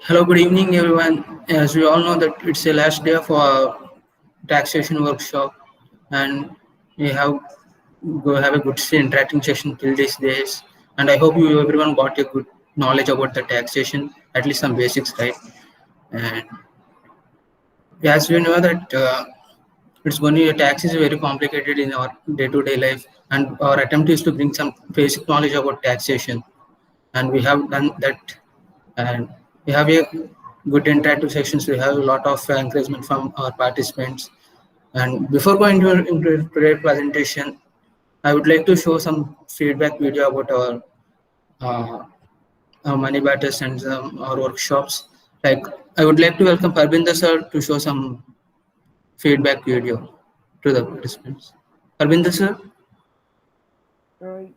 Hello, good evening, everyone. As we all know that it's the last day of our taxation workshop, and we have a good interacting session till these days. And I hope you everyone got a good knowledge about the taxation, at least some basics, right? And as we know that it's going to tax is very complicated in our day-to-day life, and our attempt is to bring some basic knowledge about taxation, and we have done that, and we have a good interactive sessions. We have a lot of encouragement from our participants. And before going into today's presentation, I would like to show some feedback video about uh, our money batters and our workshops. Like, I would like to welcome Parbinder sir to show some feedback video to the participants. Parbinder sir,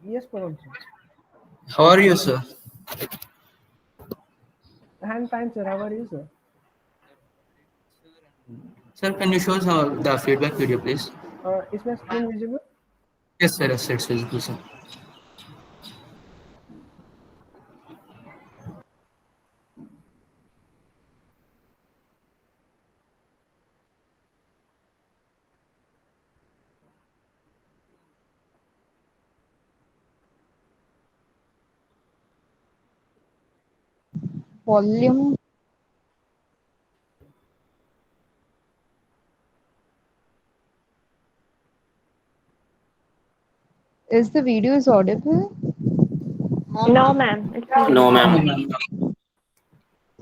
Yes, Param sir. how are you, sir? I'm fine, sir. How are you, sir? Sir, can you show us the feedback video, please? Is my screen visible? Yes, sir. Yes, it's visible, sir. Volume. Is the video is audible? No, ma'am. It's not. No, ma'am.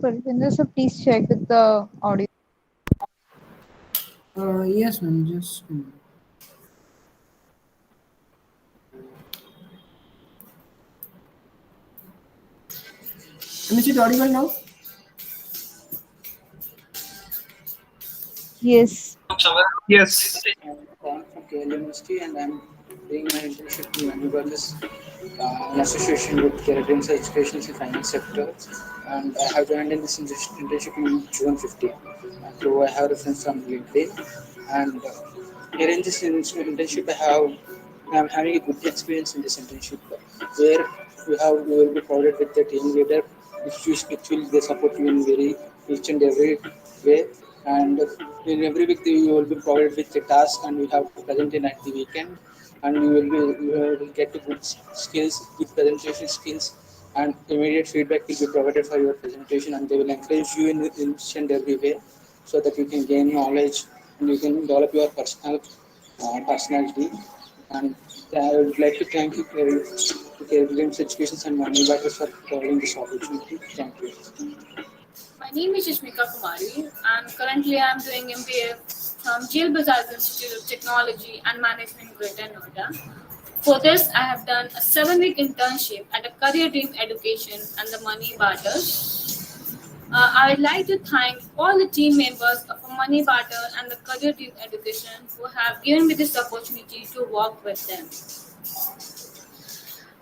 Parvinder, so please check with the audio. Yes, ma'am. Just a minute. Is it audible now? Yes. Yes. I'm calling from KL University and I'm doing my internship in Manubala's in association with Kerala Education in Finance sector. And I have joined in this internship in June 15. So I have reference from LinkedIn. And here in this internship, I'm having a good experience in this internship where we will be provided with the team leader, which will they support you in very each and every way. And in every week you will be provided with a task and you have to present it at the weekend, and you will get good skills, good presentation skills, and immediate feedback will be provided for your presentation, and they will encourage you in each and every way so that you can gain knowledge and you can develop your personality. And I would like to thank you to Kerala Education and Money Batters for providing this opportunity. Thank you. My name is Ishmika Kumari, and currently I am doing MBA from Jail Bazaar Institute of Technology and Management in Greater Noida. For this, I have done a 7-week internship at a Career Dream Education and the Money Batters. I would like to thank all the team members of Money Batter and the Career Dream Education who have given me this opportunity to work with them.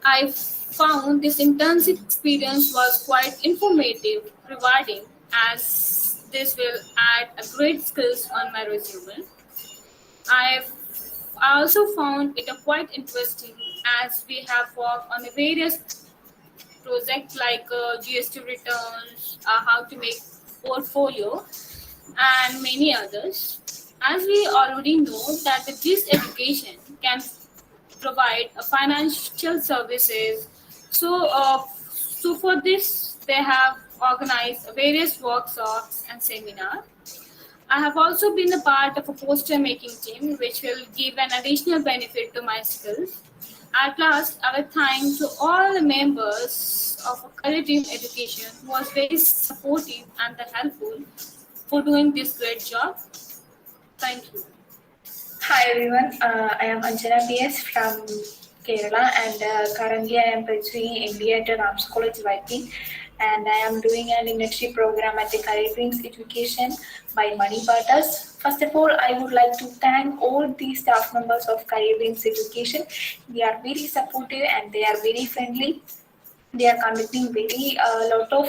I found this internship experience was quite informative, rewarding, as this will add a great skills on my resume. I've I also found it a quite interesting as we have worked on a various projects like GST returns, how to make portfolio, and many others. As we already know that this education can provide financial services. So for this, they have organized various workshops and seminars. I have also been a part of a poster making team, which will give an additional benefit to my skills. At last, I will thank to all the members of a career team education who was very supportive and helpful for doing this great job. Thank you. Hi everyone, I am Anjana PS from Kerala, and currently I am pursuing MBA at Rams College Viking, and I am doing an internship program at the Career Dreams Education by Money Batters. First of all, I would like to thank all the staff members of Career Dreams Education. They are very supportive and they are very friendly. They are conducting very lot of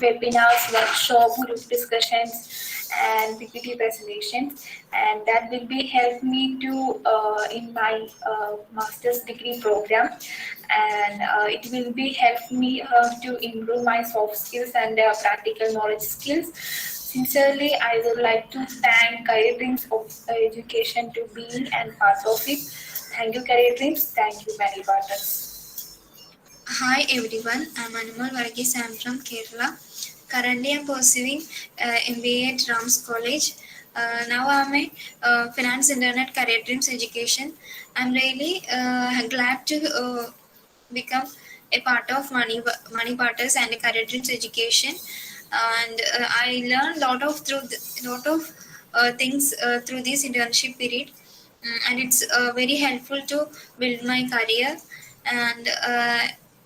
webinars, workshop, group discussions, and PPT presentations, and that will be help me to in my master's degree program, and it will be help me to improve my soft skills and practical knowledge skills. Sincerely, I would like to thank Career Dreams of Education to being and part of it. Thank you, Career Dreams. Thank you, Mary Partners. Hi everyone, I'm Animal Varghese. I'm from Kerala. Currently, I'm pursuing MBA at Rams College. Now, I'm a Finance Internet Career Dreams Education. I'm really glad to become a part of Money Partners and Career Dreams Education. And I learned lot of things through this internship period, and it's very helpful to build my career. And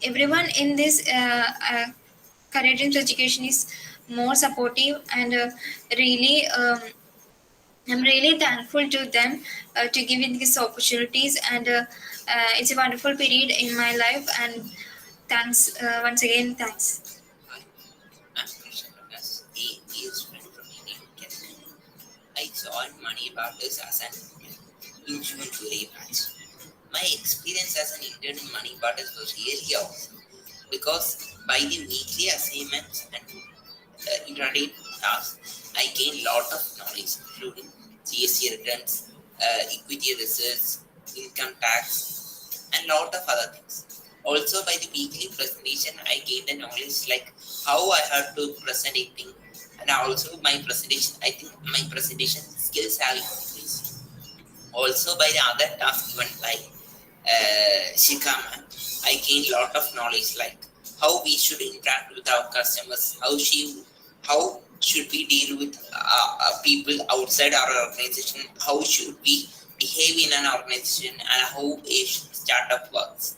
everyone in this career dreams education is more supportive, and really I'm really thankful to them to give me these opportunities, and it's a wonderful period in my life, and thanks once again, thanks. I'm Krishna Prakash, a dear student from Indian Academy. I joined Money Partners as an intern July batch. My experience as an intern in Money Partners was really awesome because by the weekly assignments and interactive tasks, I gained lot of knowledge, including GST returns, equity research, income tax, and lot of other things. Also, by the weekly presentation, I gained the knowledge like how I have to present a thing, and also my presentation. I think my presentation skills have increased. Also, by the other tasks given by Shikama, I gained lot of knowledge like how we should interact with our customers, how should we deal with people outside our organization, how should we behave in an organization, and how a startup works.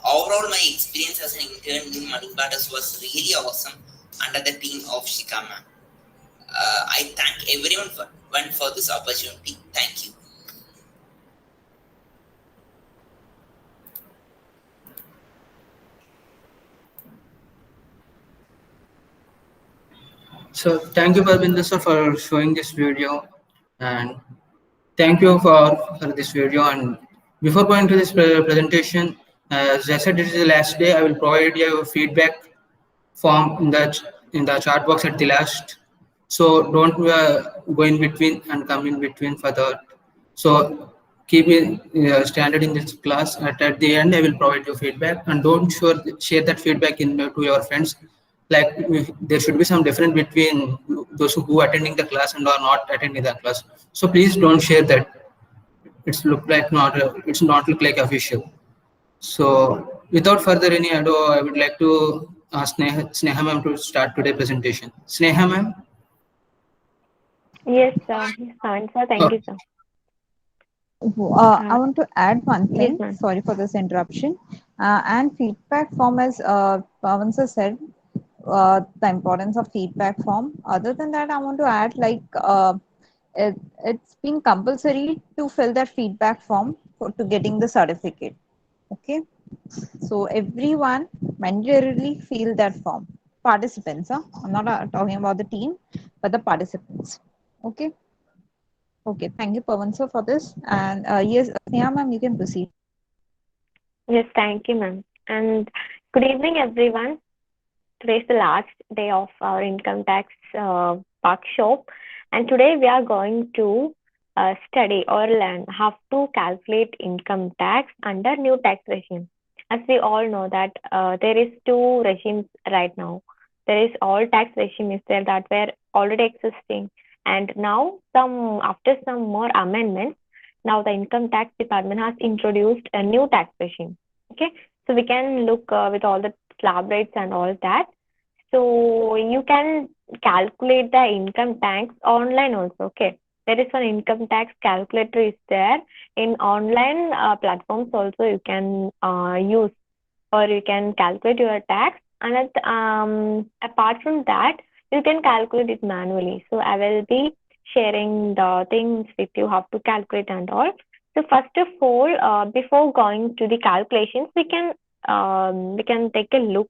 Overall, my experience as an intern in Money Partners was really awesome under the team of Shikama. I thank everyone for this opportunity. Thank you. So thank you, Parvinder sir, for showing this video, and thank you for this video. And before going to this presentation, as I said, it is the last day. I will provide you feedback form in the chat box at the last. So don't go in between and come in between for that. So keep it standard in this class. At the end, I will provide you feedback, and don't share that feedback to your friends. Like there should be some difference between those who are attending the class and are not attending the class. So please don't share that. It's not look like official. So without further any ado, I would like to ask Sneha ma'am to start today's presentation. Sneha ma'am. Yes, sir. Yes, fine, sir. Thank you, sir. I want to add one thing. Yes, ma'am. Sorry for this interruption. And feedback form, as Pavan sir said, the importance of feedback form. Other than that, I want to add it's been compulsory to fill that feedback form to getting the certificate. Okay, so everyone mandatorily fill that form. Participants, I'm not talking about the team, but the participants. Okay. Okay, thank you, Pavan sir, for this. And yes, Sneha ma'am, you can proceed. Yes, thank you, ma'am. And good evening, everyone. Today is the last day of our income tax workshop, and today we are going to study or learn how to calculate income tax under new tax regime. As we all know that there is two regimes right now. There is old tax regime is there that were already existing, and now after some more amendments, now the income tax department has introduced a new tax regime. Okay, so we can look with all the slab rates and all that. So you can calculate the income tax online also. Okay, there is an income tax calculator is there in online platforms also. You can use, or you can calculate your tax, and apart from that, you can calculate it manually. So I will be sharing the things with you how to calculate and all. So first of all, before going to the calculations, we can take a look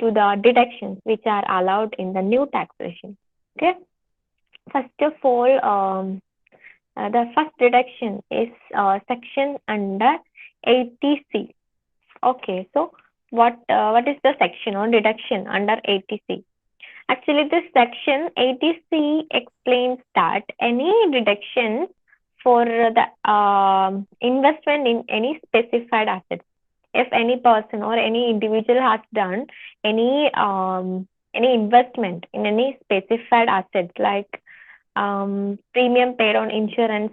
to the deductions which are allowed in the new taxation. Okay. First of all, the first deduction is section under 80C. Okay, so what is the section or deduction under 80C? Actually, this section 80C explains that any deduction for the investment in any specified asset. If any person or any individual has done any investment in any specified assets like premium paid on insurance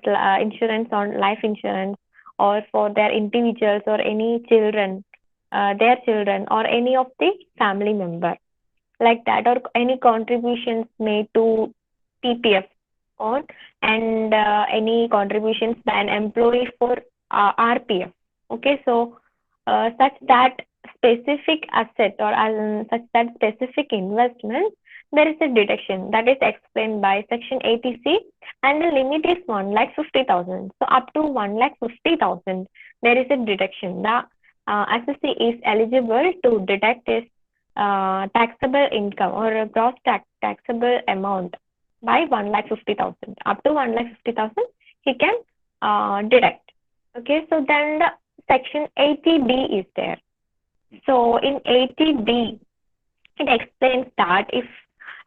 on life insurance, or for their individuals or any children, their children or any of the family member like that, or any contributions made to PPF on and any contributions by an employee for RPF. Okay, so such that specific asset or such that specific investment, there is a deduction that is explained by section 80C, and the limit is 1,50,000. So up to 1,50,000, there is a deduction. The assessee is eligible to deduct his taxable income or a gross taxable amount by 1,50,000. Up to 1,50,000, he can deduct. Okay, so then the section 80D is there. So in 80D, it explains that if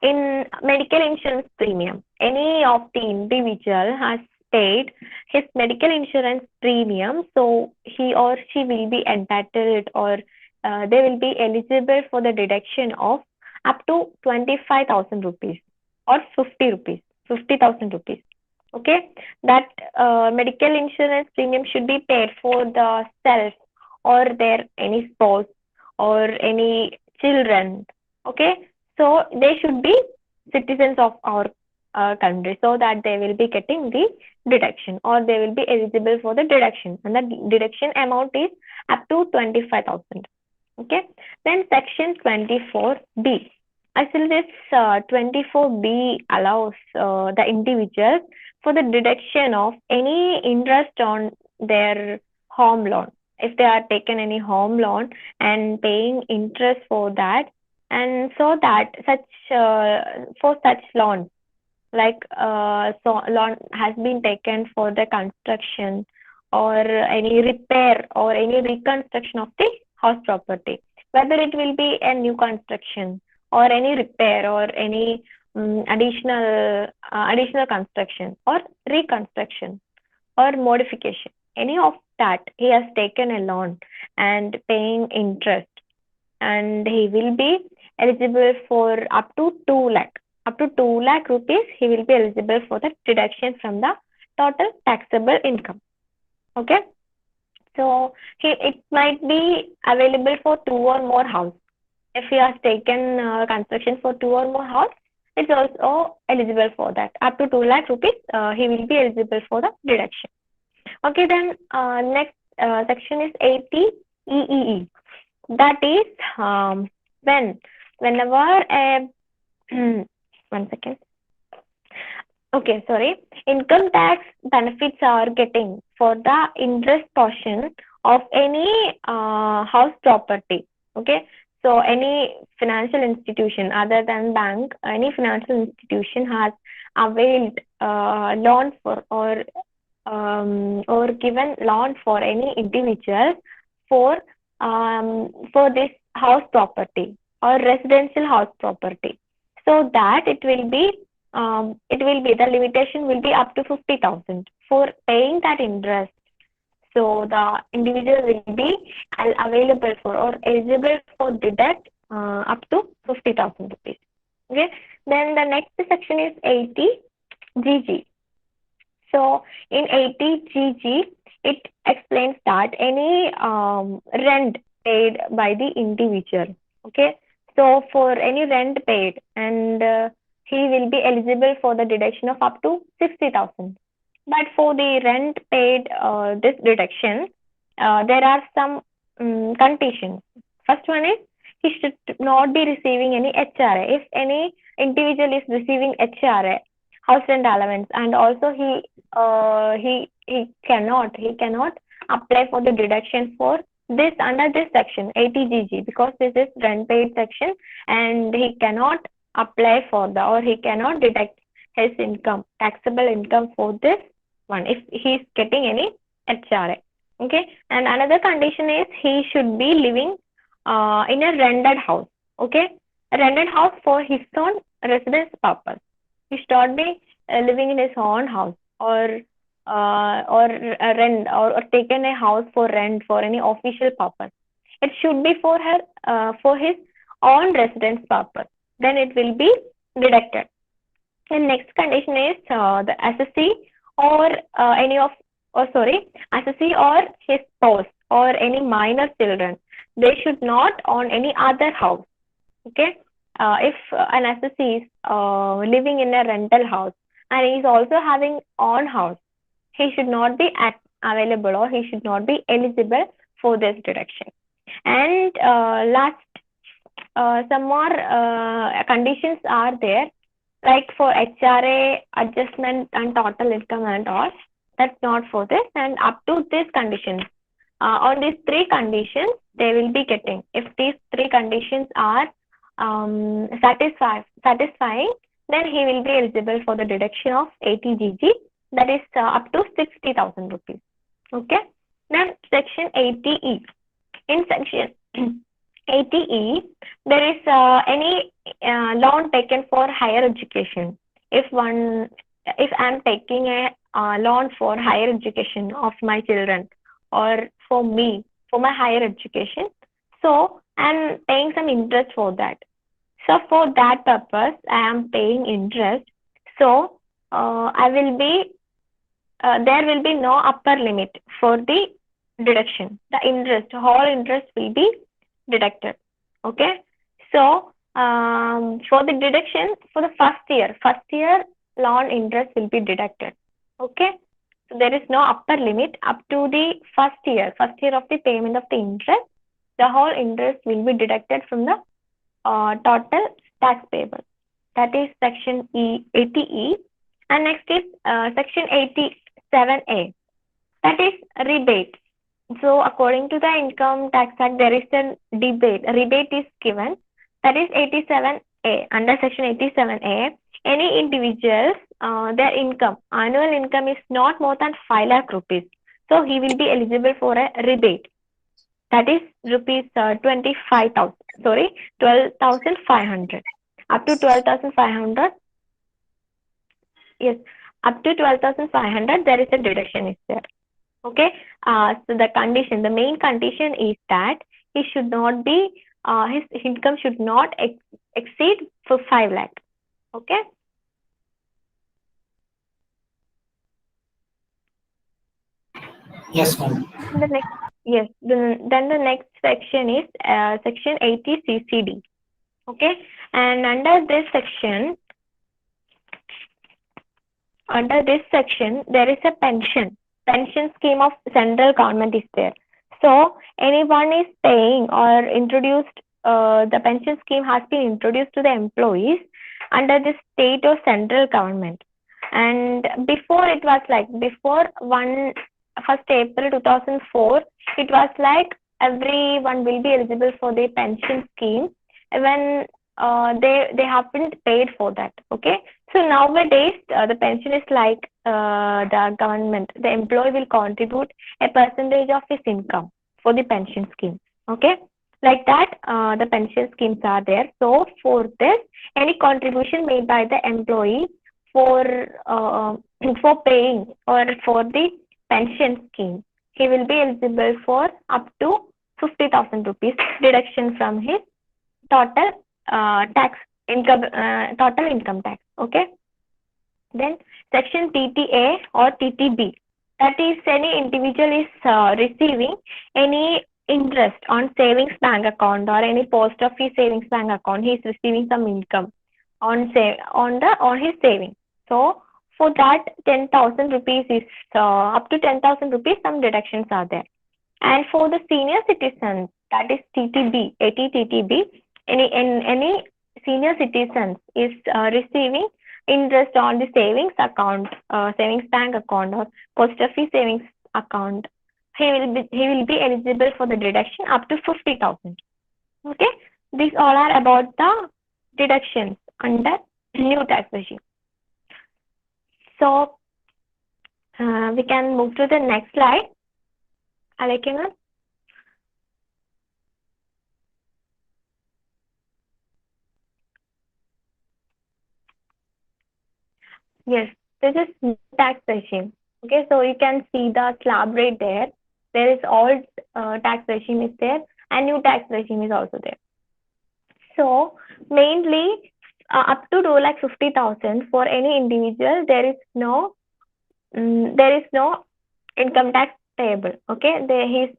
in medical insurance premium, any of the individual has paid his medical insurance premium, so he or she will be entitled or they will be eligible for the deduction of up to 25,000 rupees or 50,000 rupees. Okay, that medical insurance premium should be paid for the self or their any spouse or any children. Okay, so they should be citizens of our country, so that they will be getting the deduction or they will be eligible for the deduction, and the deduction amount is up to 25,000. Okay, then section 24B. Actually, this 24B allows the individuals for the deduction of any interest on their home loan. If they are taken any home loan and paying interest for that, and so that for such loans, like so loan has been taken for the construction or any repair or any reconstruction of the house property, whether it will be a new construction or any repair or any additional construction or reconstruction or modification, any of that, he has taken a loan and paying interest, and he will be eligible for up to 2 lakh. Up to 2 lakh rupees, he will be eligible for the deduction from the total taxable income. Okay, so it might be available for 2 or more houses. If he has taken construction for 2 or more houses, it's also eligible for that. Up to 2 lakh rupees, he will be eligible for the deduction. Okay, then next section is 80EEE. That is whenever a one second. Okay, sorry. Income tax benefits are getting for the interest portion of any house property. Okay, so any financial institution other than bank, any financial institution has availed loan for or given loan for any individual for this house property or residential house property, so that it will be the limitation will be up to 50,000 for paying that interest. So the individual will be available for or eligible for deduct up to 50,000 rupees. Okay, then the next section is 80GG. So in 80GG, it explains that any rent paid by the individual. Okay, so for any rent paid, and he will be eligible for the deduction of up to 60,000. But for the rent paid, this deduction, there are some conditions. First one is he should not be receiving any HRA. If any individual is receiving HRA, house rent allowance, and also he cannot apply for the deduction for this under this section 80GG, because this is rent paid section, and he cannot apply for the, or he cannot deduct his income, taxable income for this one if he is getting any HRA. Okay, and another condition is he should be living in a rented house. Okay, a rented house for his own residence purpose. He should not be living in his own house, or rent, or taken a house for rent for any official purpose. It should be for his own residence purpose. Then it will be deducted. The next condition is the assessee or assessee or his spouse or any minor children. They should not own any other house. Okay, if an assessee is living in a rental house and he is also having own house, he should not be available, or he should not be eligible for this deduction. And some more conditions are there, like for HRA adjustment and total income and all. That's not for this, and up to this conditions. On these three conditions, they will be getting. If these three conditions are satisfying, then he will be eligible for the deduction of 80GG, that is up to 60,000 rupees. Okay. Then section 80E. In section 80E, there is any loan taken for higher education. If I'm taking a loan for higher education of my children, or for me, for my higher education, so I'm paying some interest for that. So for that purpose, I am paying interest. So there will be no upper limit for the deduction. The interest, whole interest will be deducted. Okay. So for the deduction for the first year loan interest will be deducted. Okay. So there is no upper limit up to the first year of the payment of the interest. The whole interest will be deducted from the total tax payable. That is section 80E. And next is section 87A. That is rebate. So according to the Income Tax Act, there is a rebate is given. That is 87A. Under section 87A, any individuals, their income, annual income is not more than 5 lakh rupees. So he will be eligible for a rebate. That is rupees 12,500. Up to 12,500. Yes, up to 12,500, there is a deduction is there. Okay. So the main condition is that he should not be, his income should not exceed for 5 lakh. Okay. Yes, ma'am. Then the next section is section 80 CCD. Okay, and under this section, there is a pension scheme of central government is there. So anyone is paying or introduced, the pension scheme has been introduced to the employees under the state or central government. And before it was like, before 1st April 2004, it was like everyone will be eligible for the pension scheme when they haven't paid for that. Okay, so nowadays the pension is like the government, the employee will contribute a percentage of his income for the pension scheme. Okay, like that the pension schemes are there. So for this, any contribution made by the employee for paying or for the pension scheme, he will be eligible for up to 50,000 rupees deduction from his total total income tax. Okay. Then section TTA or TTB, that is any individual is receiving any interest on savings bank account or any post office savings bank account. He is receiving some income on his savings. So for that 10,000 rupees is up to 10,000 rupees, some deductions are there. And for the senior citizens, that is TTB, 80 TTB, any senior citizens is receiving interest on the savings account, savings bank account or post office savings account. he will be eligible for the deduction up to 50,000. Okay, these all are about the deductions under new tax regime. So we can move to the next slide. Alekina. Yes, this is new tax regime. Okay, so you can see the slab rate there. There is old tax regime is there, and new tax regime is also there. So mainly up to 2,50,000 for any individual, there is no income tax payable. Okay, he is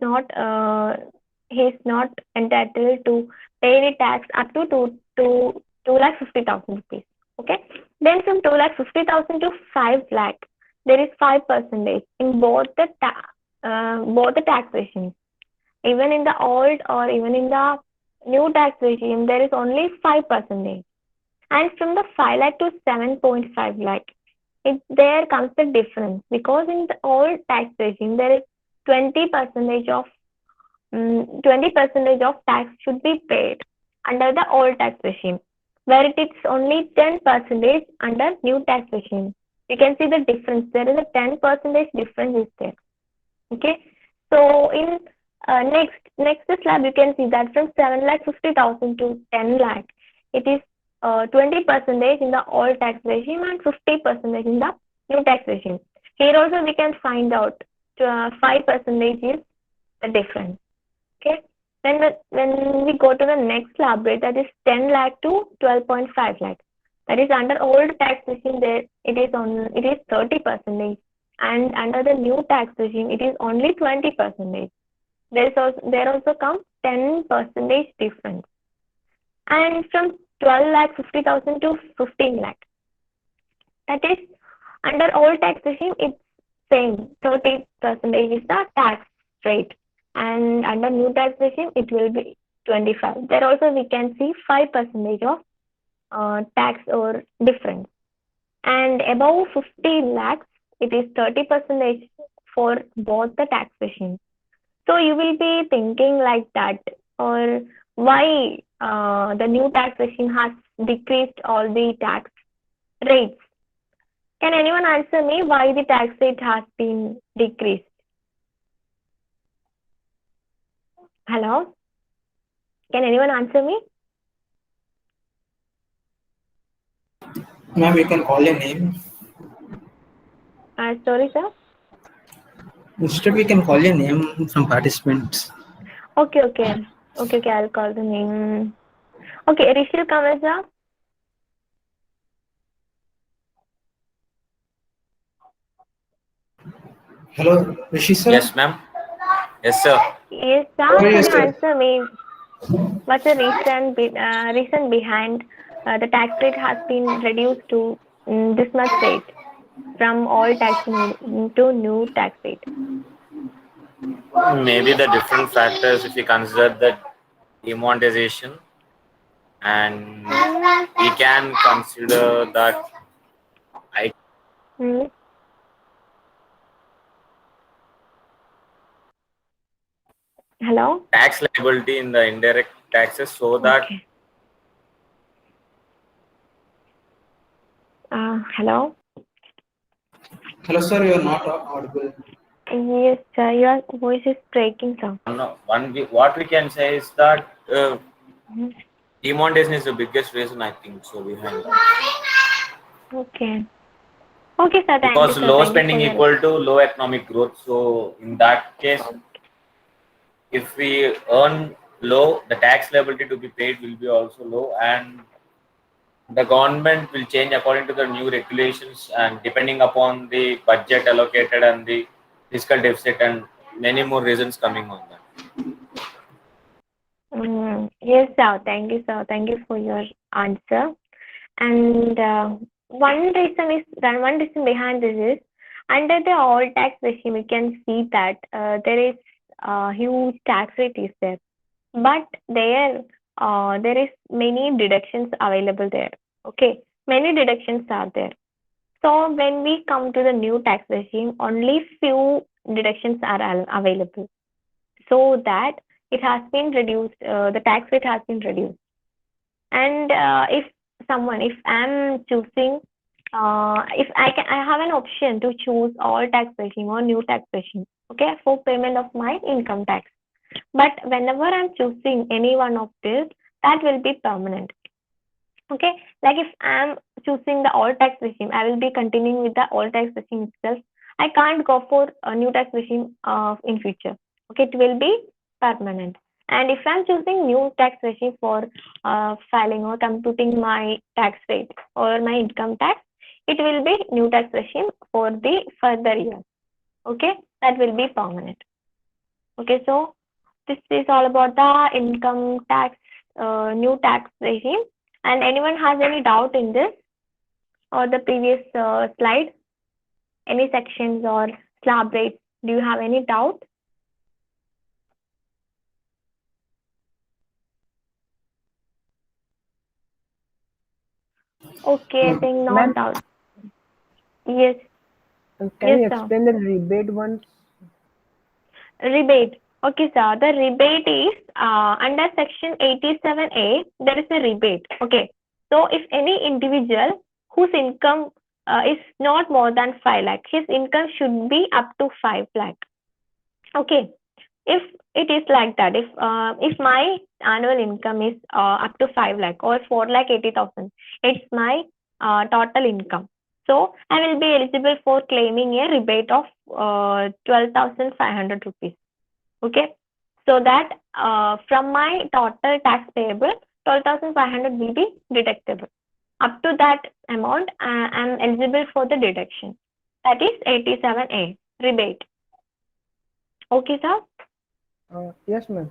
not entitled to pay any tax up to 2,50,000 rupees. Okay, then from 2,50,000 to 5 lakh, there is 5% in both the tax regimes. Even in the old or even in the new tax regime, there is only 5%. And from the 5 lakh to 7.5 lakh, there comes the difference, because in the old tax regime there is 20% of tax should be paid under the old tax regime, where it is only 10% under new tax regime. You can see the difference. There is a 10% difference is there. Okay, so in next slab you can see that from 7,50,000 to 10 lakh, it is 20% in the old tax regime and 50% in the new tax regime. Here also we can find out 5% is the difference. Okay, then when we go to the next slab rate, that is 10 lakh to 12.5 lakh, that is under old tax regime, there it is 30%, and under the new tax regime it is only 20%. There also comes 10% difference. And from 12,50,000 to 15 lakh, that is under old tax regime, it's same 30% is the tax rate, and under new tax regime it will be 25. There also we can see 5% of tax or difference. And above 15 lakhs, it is 30% for both the tax regimes. So you will be thinking like that, or why the new tax regime has decreased all the tax rates. Can anyone answer me why the tax rate has been decreased? Hello? Can anyone answer me? Ma'am, you can call your name. Sorry, sir. Instead, we can call your name from participants. Okay, I'll call the name. Okay, Rishil Kamaza. Hello, Rishi sir. Yes, ma'am. Yes, sir. Yes, sir. Can you answer me? What's the reason behind the tax rate has been reduced to this much rate from old tax to new tax rate? Maybe the different factors, if you consider the demonetization, and we can consider that Hello? Tax liability in the indirect taxes, so that hello? Hello, sir. You are not audible. Yes, sir. Your voice is breaking, sir. what we can say is that demonetization is the biggest reason, I think so, behind that. Okay. Okay, sir. Thank because you, sir. low Thank spending you equal to low economic growth. So in that case, if we earn low, the tax liability to be paid will be also low, and the government will change according to the new regulations and depending upon the budget allocated and the fiscal deficit and many more reasons coming on that. Yes, sir. Thank you, sir. Thank you for your answer. And one reason behind this is, under the old tax regime, we can see that there is huge tax rate is there, but there is many deductions available there. Okay, many deductions are there. So when we come to the new tax regime, only few deductions are available, so that it has been reduced, the tax rate has been reduced. And if I'm choosing, if I have an option to choose all tax regime or new tax regime, okay, for payment of my income tax. But whenever I'm choosing any one of this, that will be permanent. Okay, like if I'm choosing the all tax regime, I will be continuing with the all tax regime itself. I can't go for a new tax regime in future. Okay, it will be permanent. And if I'm choosing new tax regime for filing or computing my tax rate or my income tax, it will be new tax regime for the further years. Okay, that will be permanent. Okay, so this is all about the income tax, new tax regime. And anyone has any doubt in this or the previous slide? Any sections or slab rates? Do you have any doubt? Okay, I think not Ma'am, doubt. Yes. can you Yes, sir. explain the rebate once? Rebate. Okay, sir. The rebate is under section 87A, there is a rebate. Okay. So if any individual whose income is not more than 5 lakh, his income should be up to 5 lakh. Okay. If it is like that, if my annual income is up to 5 lakh or 4,80,000, it's my total income. So I will be eligible for claiming a rebate of 12,500 rupees. Okay, so that from my total tax payable, 12,500 will be deductible. Up to that amount, I am eligible for the deduction. That is 87A rebate. Okay, sir. Yes, ma'am.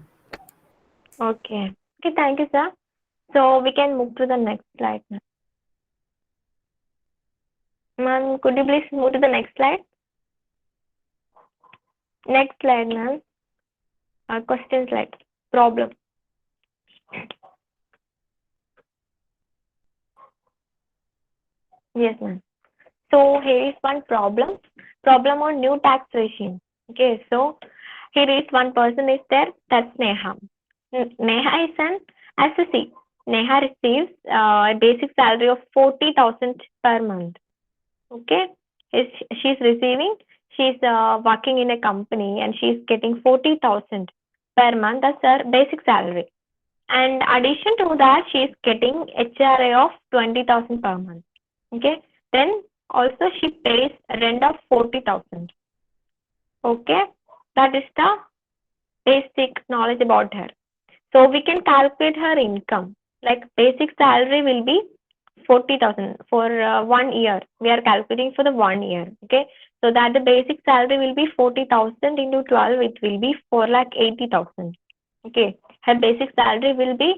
Okay. Okay, thank you, sir. So we can move to the next slide now. Ma'am, could you please move to the next slide? Next slide, ma'am. Question slide. Problem. Yes, ma'am. So here is one problem. Problem on new tax regime. Okay, so here is one person is there. That's Neha. Neha is an assessee. Neha receives a basic salary of 40,000 per month. Okay, she's receiving. She's working in a company and she's getting 40,000 per month as her basic salary. And addition to that, she's getting HRA of 20,000 per month. Okay, then also she pays rent of 40,000. Okay, that is the basic knowledge about her. So we can calculate her income. Like basic salary will be 40,000 for 1 year. We are calculating for the 1 year. Okay, so that the basic salary will be 40,000 into 12. It will be 4,80,000. Okay, her basic salary will be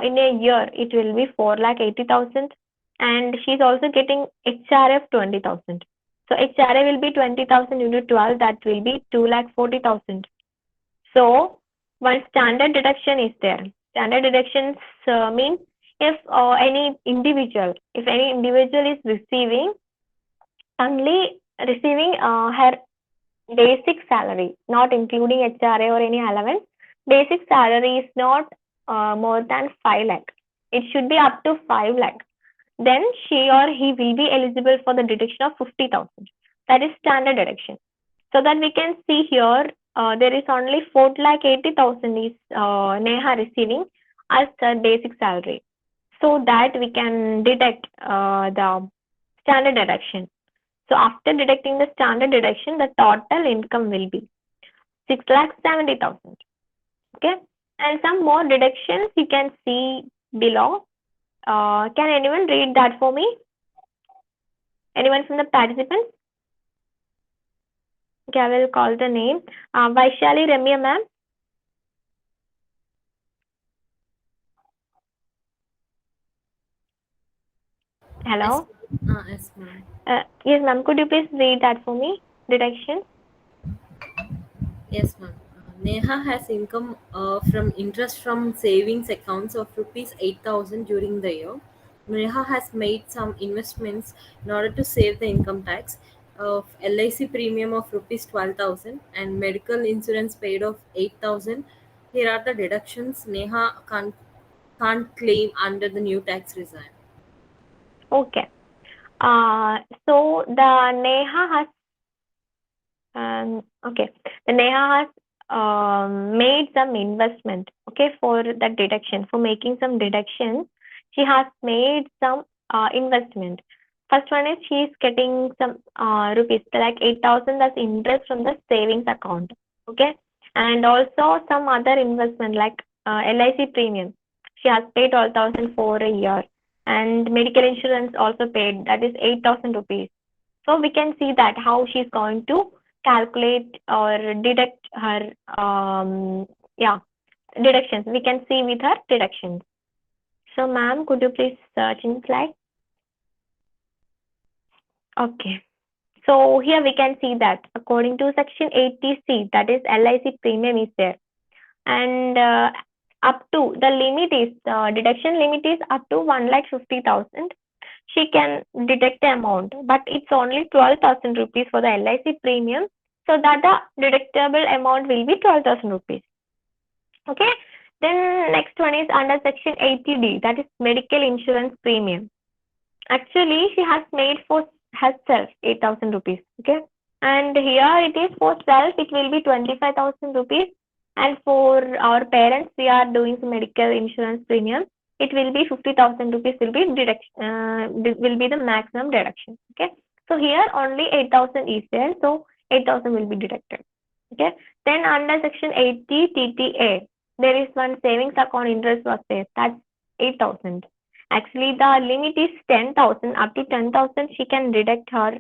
in a year. It will be 4,80,000, and she's also getting HRA of 20,000. So HRA will be 20,000 into 12. That will be 2,40,000. So one standard deduction is there. Standard deductions mean if any individual is receiving her basic salary, not including HRA or any allowance, basic salary is not more than 5 lakh. It should be up to 5 lakh. Then she or he will be eligible for the deduction of 50,000. That is standard deduction. So that we can see here, there is only 4,80,000 is Neha receiving as her basic salary. So that we can deduct the standard deduction. So after deducting the standard deduction, the total income will be 6,70,000. Okay, and some more deductions you can see below. Can anyone read that for me? Anyone from the participants? Okay, I will call the name. Vaishali Ramya, ma'am. Hello? Yes, ma'am. Yes, ma'am. Could you please read that for me? Deduction? Yes, ma'am. Neha has income from interest from savings accounts of rupees 8,000 during the year. Neha has made some investments in order to save the income tax. of LIC premium of rupees 12,000 and medical insurance paid of 8,000. Here are the deductions Neha can't claim under the new tax regime. Okay. So the Neha has okay. The Neha has made some investment. Okay, for that deduction, for making some deductions, she has made some investment. First one is she is getting some rupees like 8,000 as interest from the savings account. Okay, and also some other investment like LIC premium. She has paid 12,000 for a year, and medical insurance also paid. That is 8,000 rupees. So we can see that how she's going to calculate or deduct her deductions. We can see with her deductions. So ma'am, could you please search in slide? Okay. So here we can see that according to section 80C, that is LIC premium is there. And up to the limit is, deduction limit is up to 1,50,000. She can deduct the amount, but it's only 12,000 rupees for the LIC premium. So that the deductible amount will be 12,000 rupees. Okay. Then next one is under section 80D, that is medical insurance premium. Actually, she has made for herself 8,000 rupees. Okay. And here it is for self, it will be 25,000 rupees. And for our parents, we are doing some medical insurance premium. It will be 50,000 rupees will be will be the maximum deduction. Okay. So here only 8,000 is there. So 8,000 will be deducted. Okay. Then under section 80 TTA, there is one savings account interest was there. That's 8,000. Actually, the limit is 10,000. Up to 10,000, she can deduct her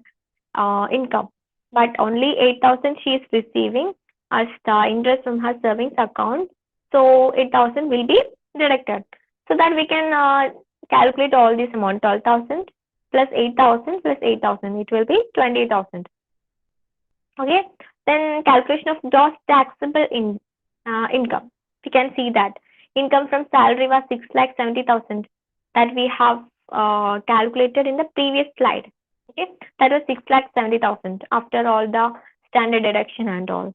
income. But only 8,000 she is receiving as the interest from her savings account. So 8,000 will be deducted. So that we can calculate all this amount, 12,000 plus 8,000 plus 8,000. It will be 20,000. Okay. Then calculation of gross taxable income. We can see that income from salary was 6,70,000 that we have calculated in the previous slide. Okay. That was 6,70,000 after all the standard deduction and all.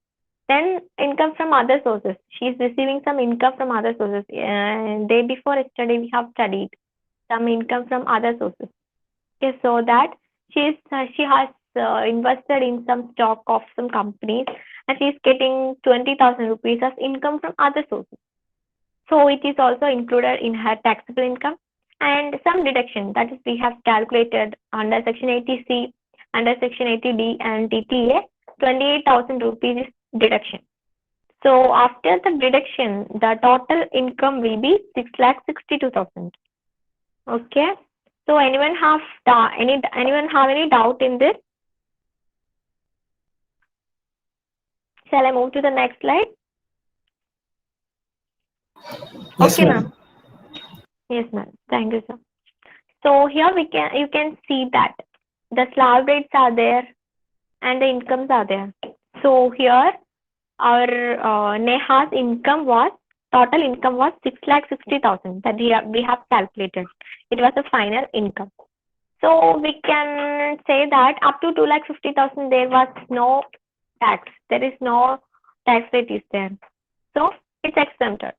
Then income from other sources. She is receiving some income from other sources. Day before yesterday, we have studied some income from other sources. Okay, so that she has invested in some stock of some companies, and she is getting 20,000 rupees as income from other sources. So it is also included in her taxable income. And some deduction that is we have calculated under section 80C, under section 80D and TTA, 28,000 rupees is deduction. So after the deduction, the total income will be 6,62,000. Okay. So anyone have any doubt in this? Shall I move to the next slide? Yes, Okay, ma'am. ma'am. Yes, ma'am. Thank you, sir. So here you can see that the slab rates are there and the incomes are there. So here our Neha's total income was 6,60,000 that we have calculated. It was the final income. So we can say that up to 2,50,000 there was no tax. There is no tax rate is there. So it's exempted.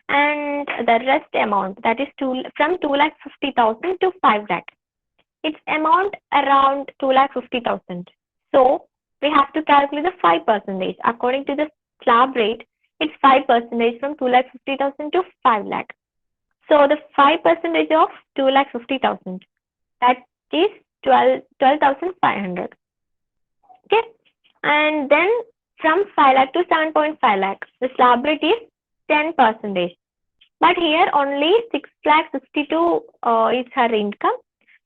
And the rest amount, that is from 2,50,000 to 5 lakh. Its amount around 2,50,000. So we have to calculate the 5%. According to the slab rate, it's 5% from 2,50,000 to 5 lakh. So the 5% of 2,50,000, that is 12,500. Okay. And then from 5 lakh to 7.5 lakh, the slab rate is 10%. But here only 6,62,000 is her income,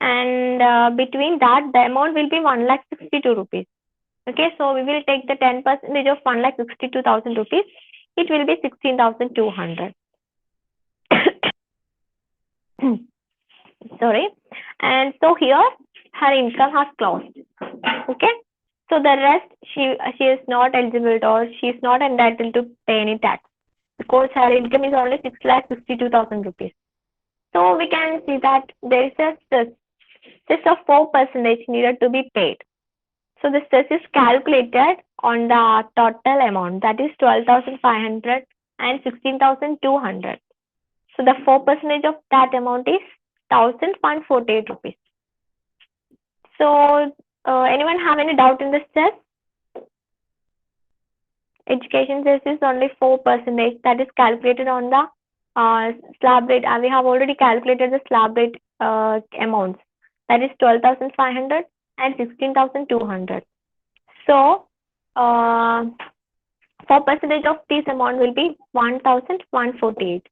and between that the amount will be 1,62,000 rupees. Okay, so we will take the 10% of 1,62,000 rupees. It will be 16,200. Sorry, and so here her income has closed. Okay, so the rest she is not eligible or she is not entitled to pay any tax, because her income is only 6,62,000 rupees. So we can see that there is just of 4% needed to be paid. So the cess is calculated on the total amount, that is 12,500 and 16,200. So the 4% of that amount is 1,148 rupees. So anyone have any doubt in this cess? Education cess is only 4%, that is calculated on the slab rate. We have already calculated the slab rate amounts, that is 12,500 and 16,200. So 4% of this amount will be 1,148.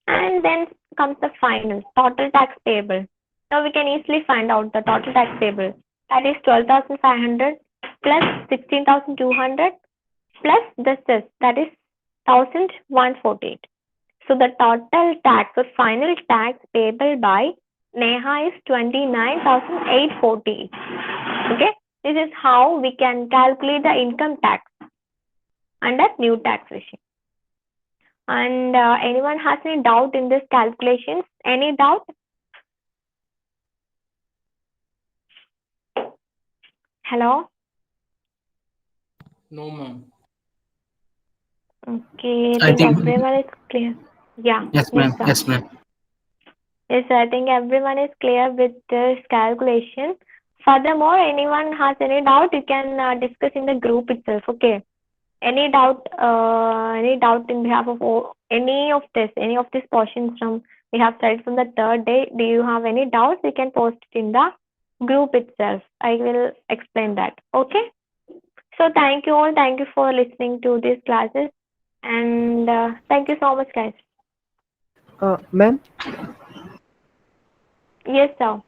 And then comes the final total tax payable. Now we can easily find out the total tax payable, that is 12,500 plus 16,200 plus the cess, that is 1,148. So the total tax or final tax payable by Neha is 29,848. Okay, this is how we can calculate the income tax under new tax regime. And anyone has any doubt in this calculations? Any doubt? Hello? No, ma'am. Okay, I I think think everyone is clear. Yeah. yes, ma'am. sir. Yes, ma'am. Yes, I think everyone is clear with this calculation. Furthermore, anyone has any doubt, you can discuss in the group itself. Okay. Any doubt in behalf of any of these portions from we have studied from the third day? Do you have any doubts? You can post it in the group itself. I will explain that. Okay. So thank you all. Thank you for listening to these classes, and thank you so much, guys. Ma'am, Yes, sir.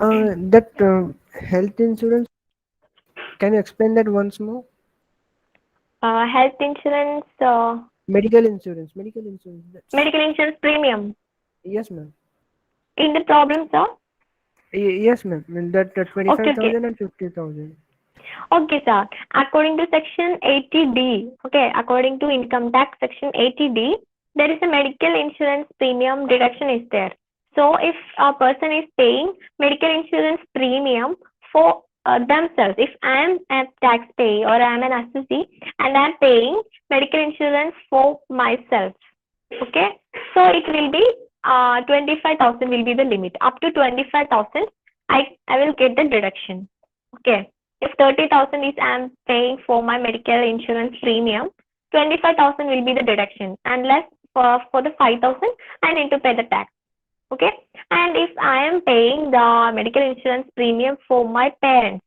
that health insurance, can you explain that once more? Health insurance, Medical insurance. medical insurance premium. Yes, ma'am. In the problem, sir? Yes, ma'am. That 25,000 and 50,000. Okay, sir. According to section 80D, okay, according to income tax section 80D, there is a medical insurance premium deduction is there. So if a person is paying medical insurance premium for themselves, if I am a taxpayer or I am an assessee and I am paying medical insurance for myself, okay, so it will be 25,000 will be the limit. Up to 25,000, I will get the deduction. Okay. If 30,000 is I am paying for my medical insurance premium, 25,000 will be the deduction, and less for the 5,000 I need to pay the tax. Okay. And if I am paying the medical insurance premium for my parents,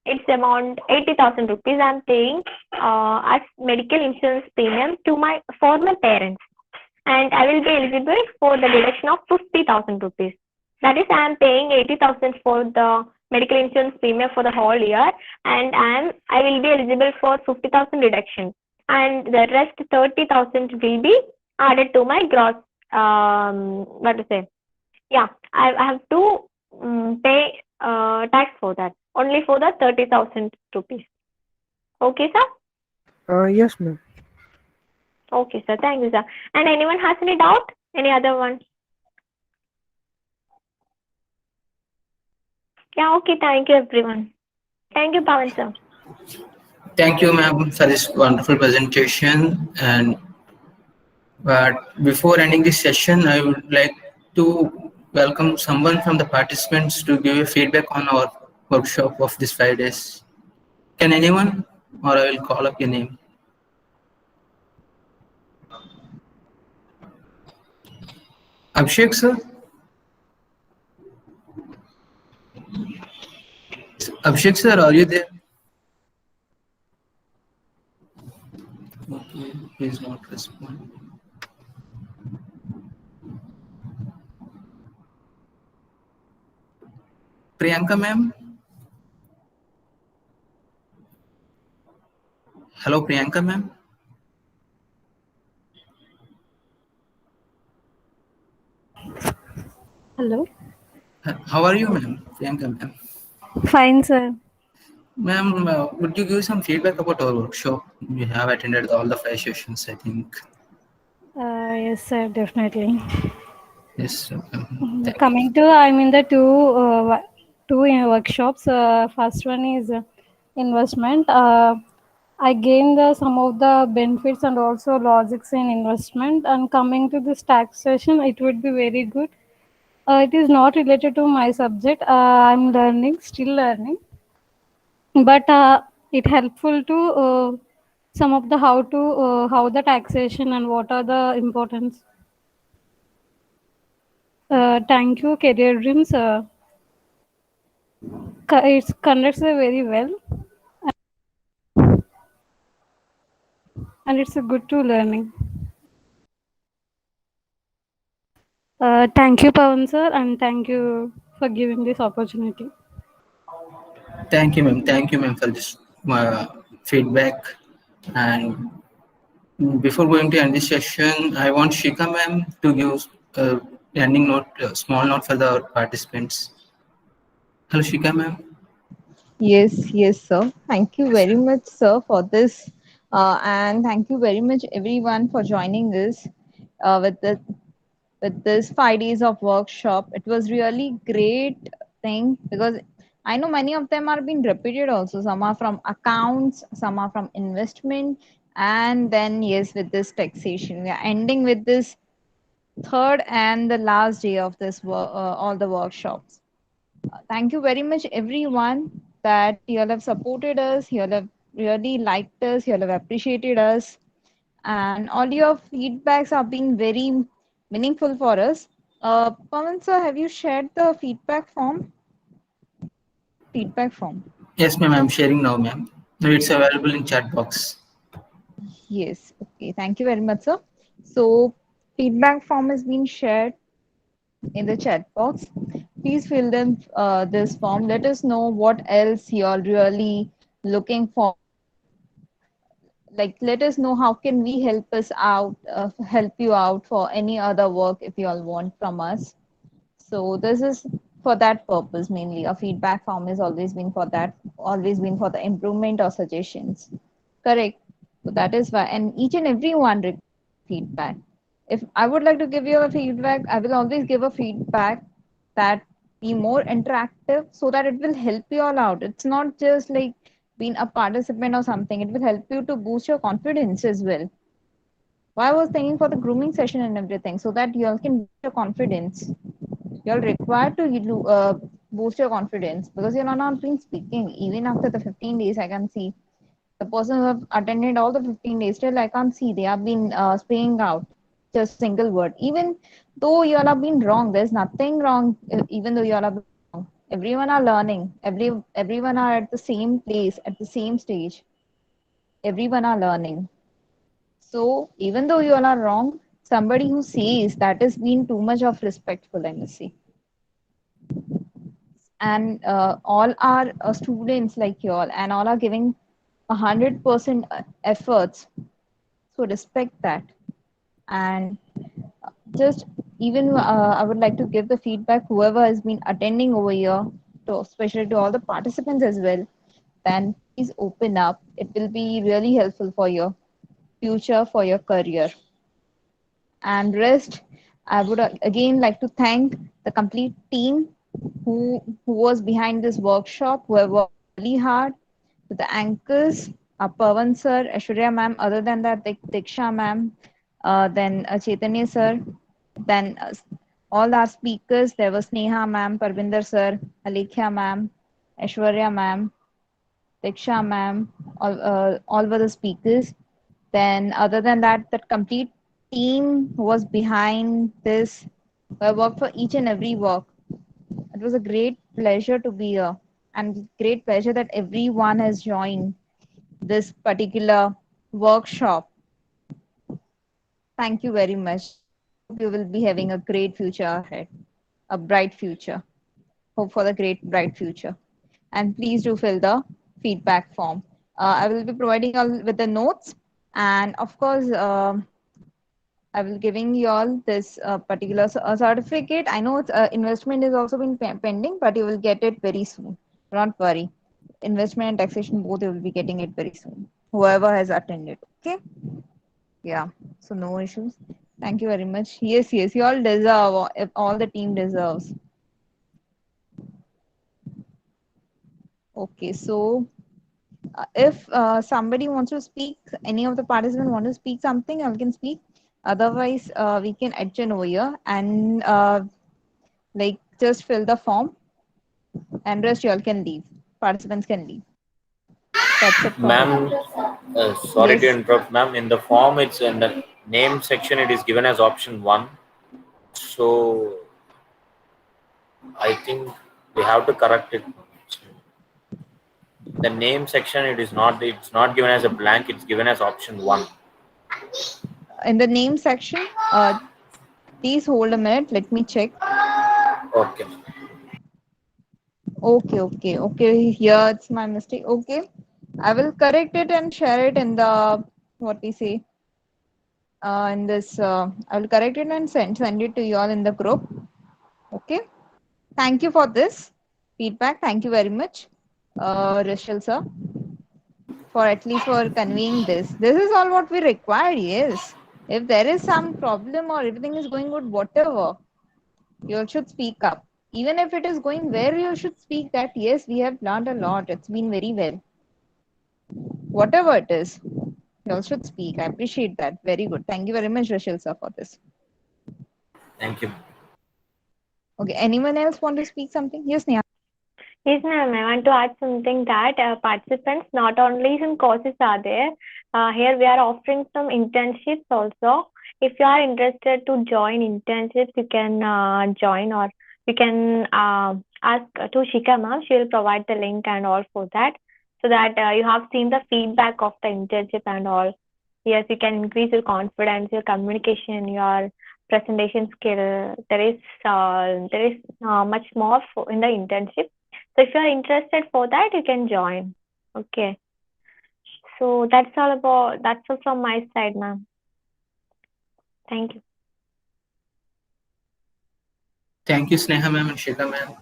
it's amount 80,000 rupees I am paying as medical insurance premium for my parents, and I will be eligible for the deduction of 50,000 rupees. That is, I am paying 80,000 for the medical insurance premium for the whole year, and I will be eligible for 50,000 deduction, and the rest 30,000 will be added to my gross. What to say? Yeah, I have to pay tax for that, only for the 30,000 rupees. Okay, sir? Yes, ma'am. Okay, sir. Thank you, sir. And anyone has any doubt? Any other one? Yeah, okay. Thank you, everyone. Thank you, Pawan, sir. Thank you, ma'am, for this wonderful presentation. And but before ending this session, I would like to welcome someone from the participants to give a feedback on our workshop of this 5 days. Can anyone, or I will call up your name? Abhishek, sir? Abhishek, sir, are you there? Okay, please not respond. Priyanka, ma'am? Hello, Priyanka, ma'am? Hello. How are you, ma'am? Priyanka, ma'am. Fine, sir. Ma'am, would you give some feedback about our workshop? We have attended all the 5 sessions, I think. Yes, sir, definitely. Yes, sir. Coming to, I'm in the two workshops. First one is investment. I gained some of the benefits and also logics in investment. And coming to this taxation, it would be very good. It is not related to my subject. I'm learning, still learning, but it helpful to some of the how the taxation and what are the importance. Thank you, Career Dreams. It conducts very well, and it's a good to learning. Thank you, Pawan sir, and thank you for giving this opportunity. Thank you, ma'am. Thank you, ma'am, for this feedback. And before going to end this session, I want Shika, ma'am, to give a ending note, a small note for the participants. Hello, Shika, ma'am. Yes, sir. Thank you very much, sir, for this. And thank you very much, everyone, for joining us with this 5 days of workshop. It was really great thing because I know many of them are being repeated also. Some are from accounts, some are from investment, and then yes, with this taxation. We are ending with this third and the last day of this all the workshops. Thank you very much, everyone, that you all have supported us, you all have really liked us, you all have appreciated us, and all your feedbacks have been very meaningful for us. Pawan sir, have you shared the feedback form? Feedback form. Yes, ma'am. I'm sharing now, ma'am. It's available in chat box. Yes. Okay. Thank you very much, sir. So, feedback form has been shared in the chat box. Please fill them this form. Let us know what else you're really looking for. Like, let us know how can we help you out for any other work if you all want from us. So this is for that purpose mainly. A feedback form has always been for that, always been for the improvement or suggestions. Correct. So that is why, and each and every one requires feedback. If I would like to give you a feedback, I will always give a feedback that be more interactive so that it will help you all out. It's not just like being a participant or something. It will help you to boost your confidence as well. Why I was thinking for the grooming session and everything, so that you all can boost your confidence. You're required to boost your confidence because you're not been speaking. Even after the 15 days, I can see the person who have attended all the 15 days, still I can't see they have been speaking out just a single word. Even though you all have been wrong, there's nothing wrong. Even though you all have been wrong, everyone are learning. Everyone are at the same place, at the same stage. Everyone are learning. So even though you all are wrong, somebody who says that has been too much of respectful, I must say. And all our students like you all, and all are giving 100% efforts. So respect that. And just even I would like to give the feedback whoever has been attending over here, to especially to all the participants as well. Then please open up. It will be really helpful for your future, for your career. And rest, I would again like to thank the complete team who was behind this workshop, who have worked really hard, to the anchors, Pavan sir, Aishwarya ma'am, other than that, Diksha ma'am, then Chaitanya sir, then all our speakers, there was Sneha ma'am, Parvinder sir, Alekhya ma'am, Aishwarya ma'am, Diksha ma'am, all were the speakers. Then other than that, that complete team who was behind this, I worked for each and every work. It was a great pleasure to be here and great pleasure that everyone has joined this particular workshop. Thank you very much. Hope you will be having a great future ahead, a bright future. Hope for the great bright future. And please do fill the feedback form. I will be providing all with the notes, and of course, I will giving you all this particular certificate. I know it's investment is also been pending, but you will get it very soon. Don't worry. Investment and taxation both you will be getting it very soon. Whoever has attended. Okay. Yeah. So no issues. Thank you very much. Yes. You all deserve. If all the team deserves. Okay, so if somebody wants to speak, any of the participants want to speak something, I can speak. Otherwise, we can adjourn over here and like just fill the form, and rest you all can leave. Participants can leave. That's it for Ma'am, today. sorry to Yes. interrupt, ma'am. In the form, it's in the name section. It is given as option 1. So I think we have to correct it. The name section, it's not given as a blank. It's given as option 1. In the name section, please hold a minute. Let me check. Okay. Okay. Here it's my mistake. Okay, I will correct it and share it in the what we say. In this, I will correct it and send it to you all in the group. Okay. Thank you for this feedback. Thank you very much, Rishal sir, for at least for conveying this. This is all what we require. Yes. If there is some problem or everything is going good, whatever, you should speak up. Even if it is going where you should speak that yes, we have learned a lot. It's been very well. Whatever it is, you all should speak. I appreciate that. Very good. Thank you very much, Rishal sir, for this. Thank you. Okay. Anyone else want to speak something? Yes, Neha. Yes, ma'am. I want to add something that participants, not only some courses are there. Here we are offering some internships also. If you are interested to join internships, you can join, or you can ask to Shika ma'am. She will provide the link and all for that, so that you have seen the feedback of the internship and all. Yes, you can increase your confidence, your communication, your presentation skill. There is much more in the internship. So if you are interested for that, you can join. Okay. So that's all from my side, ma'am. Thank you. Thank you, Sneha ma'am and Shikha ma'am,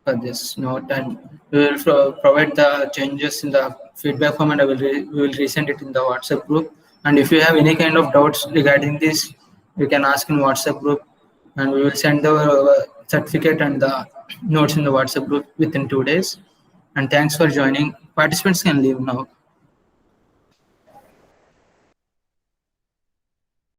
for this note, and we will provide the changes in the feedback form, and we will resend it in the WhatsApp group. And if you have any kind of doubts regarding this, you can ask in WhatsApp group, and we will send the certificate and the notes in the WhatsApp group within 2 days. And thanks for joining. Participants can leave now.